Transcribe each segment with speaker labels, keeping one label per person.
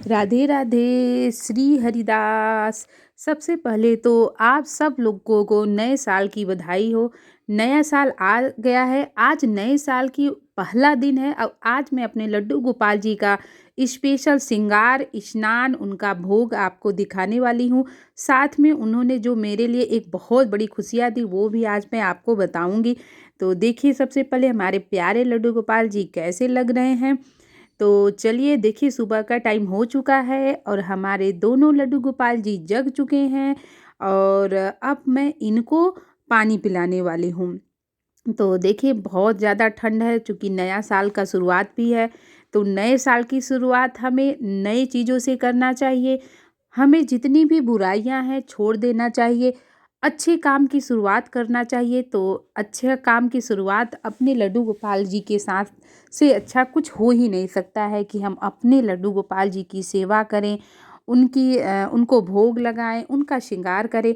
Speaker 1: राधे राधे श्री हरिदास। सबसे पहले तो आप सब लोगों को नए साल की बधाई हो। नया साल आ गया है। आज नए साल की पहला दिन है और आज मैं अपने लड्डू गोपाल जी का स्पेशल श्रृंगार स्नान उनका भोग आपको दिखाने वाली हूँ। साथ में उन्होंने जो मेरे लिए एक बहुत बड़ी खुशियाँ दी वो भी आज मैं आपको बताऊँगी। तो देखिए, सबसे पहले हमारे प्यारे लड्डू गोपाल जी कैसे लग रहे हैं। तो चलिए देखिए, सुबह का टाइम हो चुका है और हमारे दोनों लड्डू गोपाल जी जग चुके हैं और अब मैं इनको पानी पिलाने वाली हूँ। तो देखिए, बहुत ज़्यादा ठंड है चूँकि नया साल का शुरुआत भी है। तो नए साल की शुरुआत हमें नई चीज़ों से करना चाहिए। हमें जितनी भी बुराइयां हैं छोड़ देना चाहिए। अच्छे काम की शुरुआत करना चाहिए। तो अच्छे काम की शुरुआत अपने लड्डू गोपाल जी के साथ से अच्छा कुछ हो ही नहीं सकता है कि हम अपने लड्डू गोपाल जी की सेवा करें, उनको भोग लगाएं, उनका श्रृंगार करें।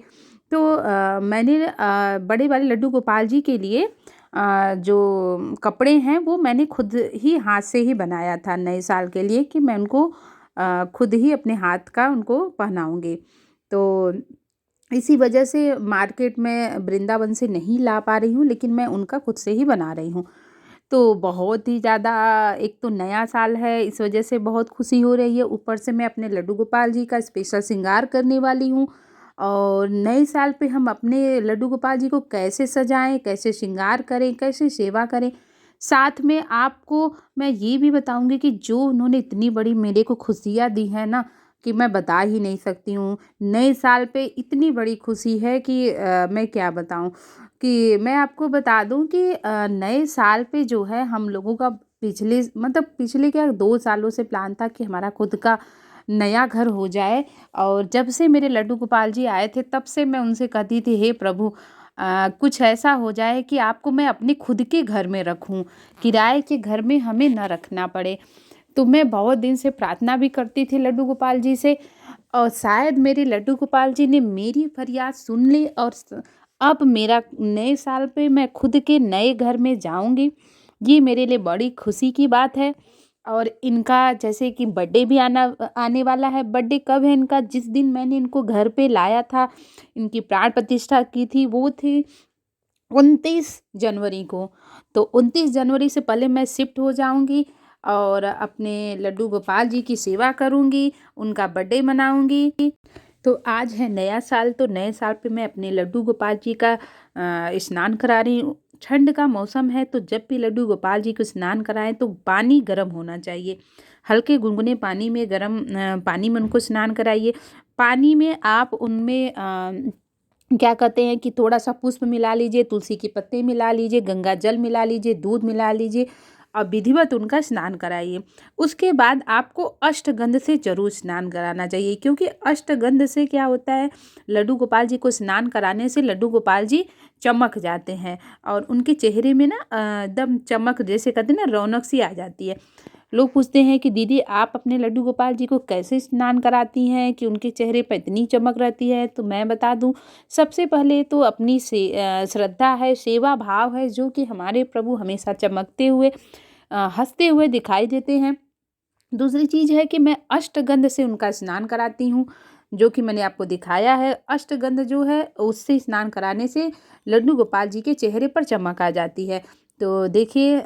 Speaker 1: तो मैंने बड़े वाले लड्डू गोपाल जी के लिए जो कपड़े हैं वो मैंने खुद ही हाथ से ही बनाया था नए साल के लिए, कि मैं उनको खुद ही अपने हाथ का उनको पहनाऊँगी। तो इसी वजह से मार्केट में वृंदावन से नहीं ला पा रही हूँ, लेकिन मैं उनका खुद से ही बना रही हूँ। तो बहुत ही ज़्यादा, एक तो नया साल है इस वजह से बहुत खुशी हो रही है, ऊपर से मैं अपने लड्डू गोपाल जी का स्पेशल श्रृंगार करने वाली हूँ। और नए साल पे हम अपने लड्डू गोपाल जी को कैसे सजाएं, कैसे श्रृंगार करें, कैसे सेवा करें, साथ में आपको मैं ये भी बताऊंगी कि जो उन्होंने इतनी बड़ी मेरे को खुशियाँ दी हैं ना, कि मैं बता ही नहीं सकती हूँ। नए साल पे इतनी बड़ी खुशी है कि मैं क्या बताऊँ। कि मैं आपको बता दूं कि नए साल पे जो है हम लोगों का पिछले क्या 2 सालों से प्लान था कि हमारा खुद का नया घर हो जाए। और जब से मेरे लड्डू गोपाल जी आए थे तब से मैं उनसे कहती थी, हे प्रभु, कुछ ऐसा हो जाए कि आपको मैं अपने खुद के घर में रखूं, किराए के घर में हमें न रखना पड़े। तो मैं बहुत दिन से प्रार्थना भी करती थी लड्डू गोपाल जी से, और शायद मेरे लड्डू गोपाल जी ने मेरी फरियाद सुन ली। और अब मेरा नए साल पे मैं खुद के नए घर में जाऊंगी। ये मेरे लिए बड़ी खुशी की बात है। और इनका जैसे कि बर्थडे भी आने वाला है। बर्थडे कब है इनका? जिस दिन मैंने इनको घर पे लाया था, इनकी प्राण प्रतिष्ठा की थी, वो थी 29 जनवरी को। तो 29 जनवरी से पहले मैं शिफ्ट हो जाऊंगी और अपने लड्डू गोपाल जी की सेवा करूंगी, उनका बर्थडे मनाऊंगी। तो आज है नया साल, तो नए साल पे मैं अपने लड्डू गोपाल जी का स्नान करा रही हूँ। ठंड का मौसम है तो जब भी लड्डू गोपाल जी को स्नान कराएं तो पानी गर्म होना चाहिए। हल्के गुनगुने पानी में, गर्म पानी में उनको स्नान कराइए। पानी में आप उनमें क्या कहते हैं कि थोड़ा सा पुष्प मिला लीजिए, तुलसी के पत्ते मिला लीजिए, गंगा जल मिला लीजिए, दूध मिला लीजिए और विधिवत उनका स्नान कराइए। उसके बाद आपको अष्टगंध से जरूर स्नान कराना चाहिए, क्योंकि अष्टगंध से क्या होता है, लड्डू गोपाल जी को स्नान कराने से लड्डू गोपाल जी चमक जाते हैं और उनके चेहरे में ना एकदम चमक, जैसे कहते हैं ना, रौनक सी आ जाती है। लोग पूछते हैं कि दीदी आप अपने लड्डू गोपाल जी को कैसे स्नान कराती हैं कि उनके चेहरे पर इतनी चमक रहती है। तो मैं बता दूं, सबसे पहले तो अपनी श्रद्धा है, सेवा भाव है, जो कि हमारे प्रभु हमेशा चमकते हुए हंसते हुए दिखाई देते हैं। दूसरी चीज़ है कि मैं अष्टगंध से उनका स्नान कराती हूँ, जो कि मैंने आपको दिखाया है। अष्टगंध जो है उससे स्नान कराने से लड्डू गोपाल जी के चेहरे पर चमक आ जाती है। तो देखिए,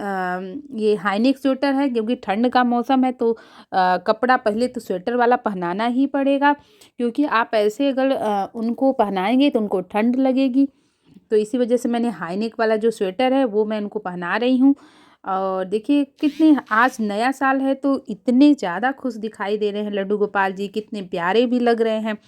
Speaker 1: ये हाइनेक स्वेटर है क्योंकि ठंड का मौसम है, तो कपड़ा पहले तो स्वेटर वाला पहनाना ही पड़ेगा, क्योंकि आप ऐसे अगर उनको पहनाएंगे तो उनको ठंड लगेगी। तो इसी वजह से मैंने हाईनेक वाला जो स्वेटर है वो मैं उनको पहना रही हूँ। और देखिए कितने, आज नया साल है तो इतने ज़्यादा खुश दिखाई दे रहे हैं लड्डू गोपाल जी, कितने प्यारे भी लग रहे हैं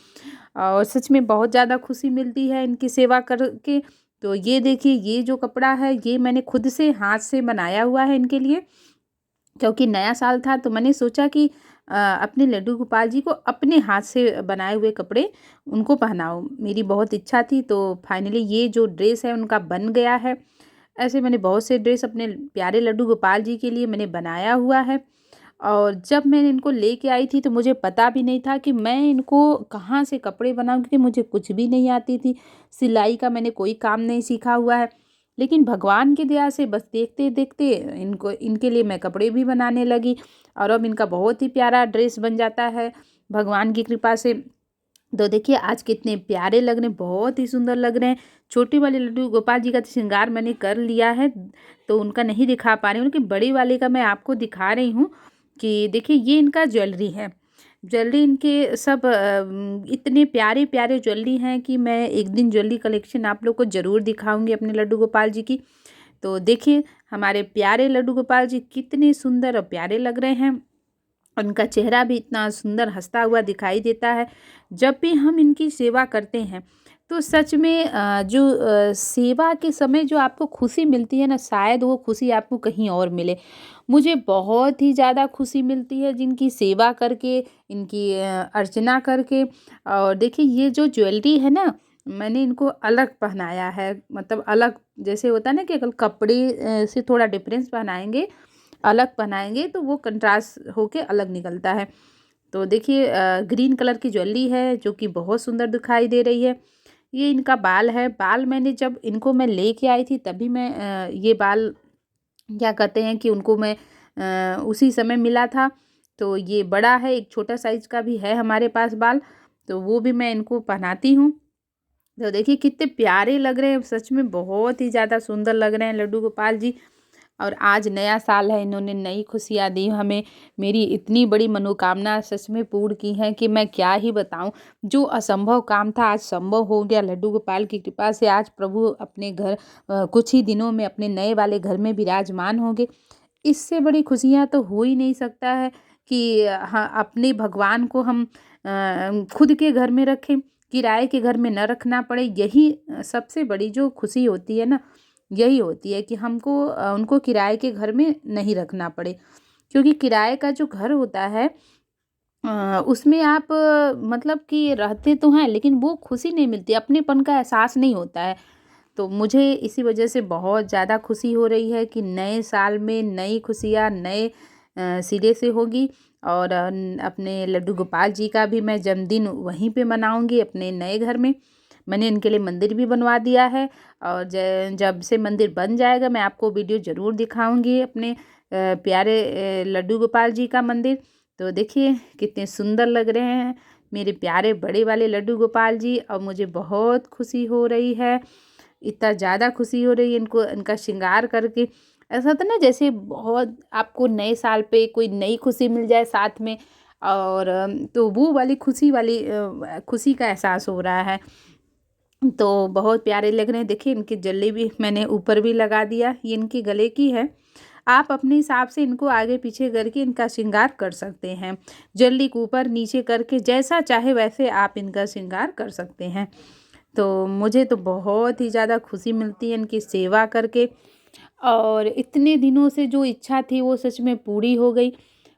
Speaker 1: और सच में बहुत ज़्यादा खुशी मिलती है इनकी सेवा करके। तो ये देखिए, ये जो कपड़ा है ये मैंने खुद से हाथ से बनाया हुआ है इनके लिए, क्योंकि नया साल था तो मैंने सोचा कि अपने लड्डू गोपाल जी को अपने हाथ से बनाए हुए कपड़े उनको पहनाओ। मेरी बहुत इच्छा थी, तो फाइनली ये जो ड्रेस है उनका बन गया है। ऐसे मैंने बहुत से ड्रेस अपने प्यारे लड्डू गोपाल जी के लिए मैंने बनाया हुआ है। और जब मैंने इनको लेके आई थी तो मुझे पता भी नहीं था कि मैं इनको कहाँ से कपड़े बनाऊँ, क्योंकि मुझे कुछ भी नहीं आती थी। सिलाई का मैंने कोई काम नहीं सीखा हुआ है। लेकिन भगवान की दया से बस देखते-देखते इनके लिए मैं कपड़े भी बनाने लगी और अब इनका बहुत ही प्यारा ड्रेस बन जाता है भगवान की कृपा से। तो देखिए आज कितने प्यारे लग रहे हैं, बहुत ही सुंदर लग रहे हैं। छोटी वाले लड्डू गोपाल जी का तो श्रृंगार मैंने कर लिया है, तो उनका नहीं दिखा पा रही हूँ, लेकिन बड़ी वाले का मैं आपको दिखा रही हूँ कि देखिए ये इनका ज्वेलरी है। ज्वेलरी इनके सब इतने प्यारे-प्यारे ज्वेलरी हैं कि मैं एक दिन ज्वेलरी कलेक्शन आप लोग को ज़रूर दिखाऊँगी अपने लड्डू गोपाल जी की। तो देखिए हमारे प्यारे लड्डू गोपाल जी कितने सुंदर और प्यारे लग रहे हैं। उनका चेहरा भी इतना सुंदर हँसता हुआ दिखाई देता है। जब भी हम इनकी सेवा करते हैं तो सच में सेवा के समय जो आपको खुशी मिलती है ना, शायद वो खुशी आपको कहीं और मिले। मुझे बहुत ही ज़्यादा खुशी मिलती है जिनकी सेवा करके, इनकी अर्चना करके। और देखिए ये जो ज्वेलरी है ना, मैंने इनको अलग पहनाया है, मतलब अलग जैसे होता है ना कि अगर कपड़े से थोड़ा डिफरेंस पहनाएंगे, अलग पहनाएंगे तो वो कंट्रास्ट होके अलग निकलता है। तो देखिए ग्रीन कलर की ज्वेलरी है जो कि बहुत सुंदर दिखाई दे रही है। ये इनका बाल है। बाल मैंने जब इनको मैं लेके आई थी तभी मैं ये बाल क्या कहते हैं कि उनको मैं उसी समय मिला था। तो ये बड़ा है, एक छोटा साइज़ का भी है हमारे पास बाल, तो वो भी मैं इनको पहनाती हूँ। तो देखिए कितने प्यारे लग रहे हैं, सच में बहुत ही ज़्यादा सुंदर लग रहे हैं लड्डू गोपाल जी। और आज नया साल है, इन्होंने नई खुशियाँ दी हमें। मेरी इतनी बड़ी मनोकामना सच में पूर्ण की है कि मैं क्या ही बताऊँ। जो असंभव काम था आज संभव हो गया लड्डू गोपाल की कृपा से। आज प्रभु अपने घर कुछ ही दिनों में अपने नए वाले घर में विराजमान होंगे। इससे बड़ी खुशियाँ तो हो ही नहीं सकता है कि हाँ, अपने भगवान को हम खुद के घर में रखें, किराए के घर में न रखना पड़े। यही सबसे बड़ी जो खुशी होती है ना, यही होती है कि हमको उनको किराए के घर में नहीं रखना पड़े। क्योंकि किराए का जो घर होता है उसमें आप मतलब कि रहते तो हैं, लेकिन वो खुशी नहीं मिलती, अपनेपन का एहसास नहीं होता है। तो मुझे इसी वजह से बहुत ज़्यादा खुशी हो रही है कि नए साल में नई खुशियाँ नए सिरे से होगी। और अपने लड्डू गोपाल जी का भी मैं जन्मदिन वहीं पे मनाऊंगी अपने नए घर में। मैंने इनके लिए मंदिर भी बनवा दिया है और जब से मंदिर बन जाएगा मैं आपको वीडियो ज़रूर दिखाऊंगी अपने प्यारे लड्डू गोपाल जी का मंदिर। तो देखिए कितने सुंदर लग रहे हैं मेरे प्यारे बड़े वाले लड्डू गोपाल जी, और मुझे बहुत खुशी हो रही है। इतना ज़्यादा खुशी हो रही है इनको इनका श्रृंगार करके। ऐसा होता है ना जैसे बहुत आपको नए साल पे कोई नई खुशी मिल जाए साथ में, और तो वो वाली खुशी का एहसास हो रहा है। तो बहुत प्यारे लग रहे हैं। देखिए इनकी जल्ली भी मैंने ऊपर भी लगा दिया, ये इनके गले की है। आप अपने हिसाब से इनको आगे पीछे करके इनका श्रृंगार कर सकते हैं। जल्ली को ऊपर नीचे करके जैसा चाहे वैसे आप इनका श्रृंगार कर सकते हैं। तो मुझे तो बहुत ही ज़्यादा खुशी मिलती है इनकी सेवा करके। और इतने दिनों से जो इच्छा थी वो सच में पूरी हो गई।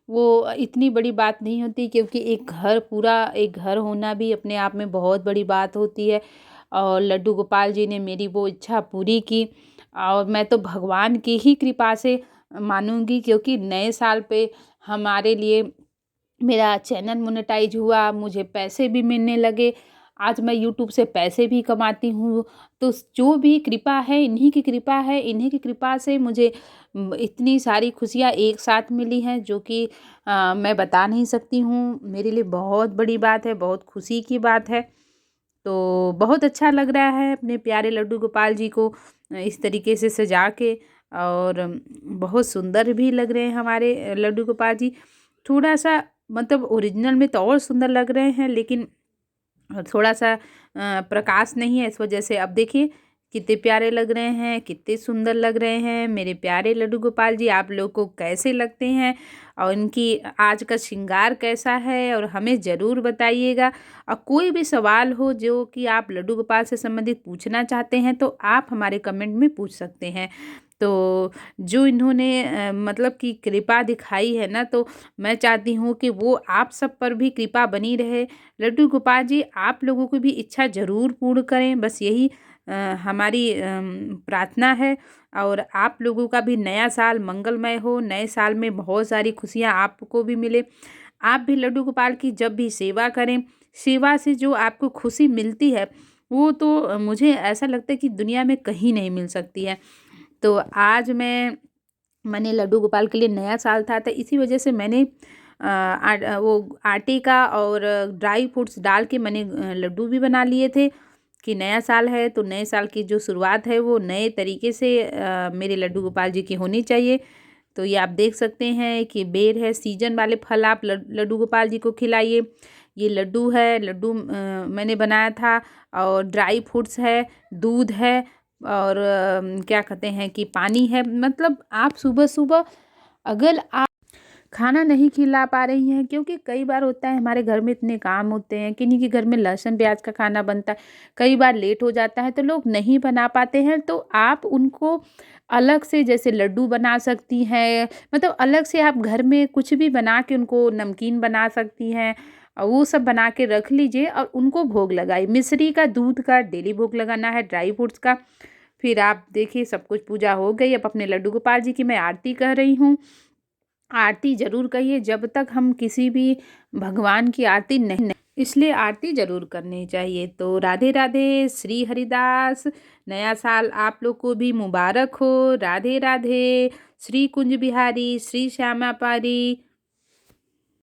Speaker 1: वो इतनी बड़ी बात नहीं होती, क्योंकि एक घर होना भी अपने आप में बहुत बड़ी बात होती है। और लड्डू गोपाल जी ने मेरी वो इच्छा पूरी की, और मैं तो भगवान की ही कृपा से मानूंगी, क्योंकि नए साल पे हमारे लिए मेरा चैनल मोनेटाइज हुआ, मुझे पैसे भी मिलने लगे। आज मैं यूट्यूब से पैसे भी कमाती हूँ। तो जो भी कृपा है इन्हीं की कृपा है, इन्हीं की कृपा से मुझे इतनी सारी खुशियाँ एक साथ मिली हैं जो कि मैं बता नहीं सकती हूँ। मेरे लिए बहुत बड़ी बात है, बहुत खुशी की बात है। तो बहुत अच्छा लग रहा है अपने प्यारे लड्डू गोपाल जी को इस तरीके से सजा के। और बहुत सुंदर भी लग रहे हैं हमारे लड्डू गोपाल जी। थोड़ा सा मतलब ओरिजिनल में तो और सुंदर लग रहे हैं, लेकिन थोड़ा सा प्रकाश नहीं है, इस वजह से। अब देखिए कितने प्यारे लग रहे हैं, कितने सुंदर लग रहे हैं मेरे प्यारे लड्डू गोपाल जी। आप लोग को कैसे लगते हैं और इनकी आज का श्रृंगार कैसा है, और हमें ज़रूर बताइएगा। और कोई भी सवाल हो जो कि आप लड्डू गोपाल से संबंधित पूछना चाहते हैं तो आप हमारे कमेंट में पूछ सकते हैं। तो जो इन्होंने मतलब कि कृपा दिखाई है ना, तो मैं चाहती हूँ कि वो आप सब पर भी कृपा बनी रहे। लड्डू गोपाल जी आप लोगों की भी इच्छा ज़रूर पूर्ण करें, बस यही हमारी प्रार्थना है। और आप लोगों का भी नया साल मंगलमय हो, नए साल में बहुत सारी खुशियाँ आपको भी मिले। आप भी लड्डू गोपाल की जब भी सेवा करें, सेवा से जो आपको खुशी मिलती है वो तो मुझे ऐसा लगता है कि दुनिया में कहीं नहीं मिल सकती है। तो आज मैंने लड्डू गोपाल के लिए नया साल था तो इसी वजह से मैंने वो आटे का और ड्राई फ्रूट्स डाल के मैंने लड्डू भी बना लिए थे कि नया साल है तो नए साल की जो शुरुआत है वो नए तरीके से मेरे लड्डू गोपाल जी की होनी चाहिए। तो ये आप देख सकते हैं कि बेर है, सीजन वाले फल आप लड्डू गोपाल जी को खिलाइए। ये लड्डू है, लड्डू मैंने बनाया था और ड्राई फ्रूट्स है, दूध है और क्या कहते हैं कि पानी है। मतलब आप सुबह-सुबह अगर आप खाना नहीं खिला पा रही हैं, क्योंकि कई बार होता है हमारे घर में इतने काम होते हैं, किन्हीं के घर में लहसुन प्याज का खाना बनता है, कई बार लेट हो जाता है तो लोग नहीं बना पाते हैं, तो आप उनको अलग से जैसे लड्डू बना सकती हैं। मतलब अलग से आप घर में कुछ भी बना के उनको नमकीन बना सकती हैं और वो सब बना के रख लीजिए और उनको भोग लगाइए। मिश्री का, दूध का डेली भोग लगाना है, ड्राई फ्रूट्स का। फिर आप देखिए सब कुछ पूजा हो गई। अब अपने लड्डू गोपाल जी की मैं आरती कह रही हूँ। आरती ज़रूर करिए, जब तक हम किसी भी भगवान की आरती नहीं, इसलिए आरती ज़रूर करनी चाहिए। तो राधे राधे, श्री हरिदास। नया साल आप लोग को भी मुबारक हो। राधे राधे। श्री कुंज बिहारी, श्री श्यामा पारी।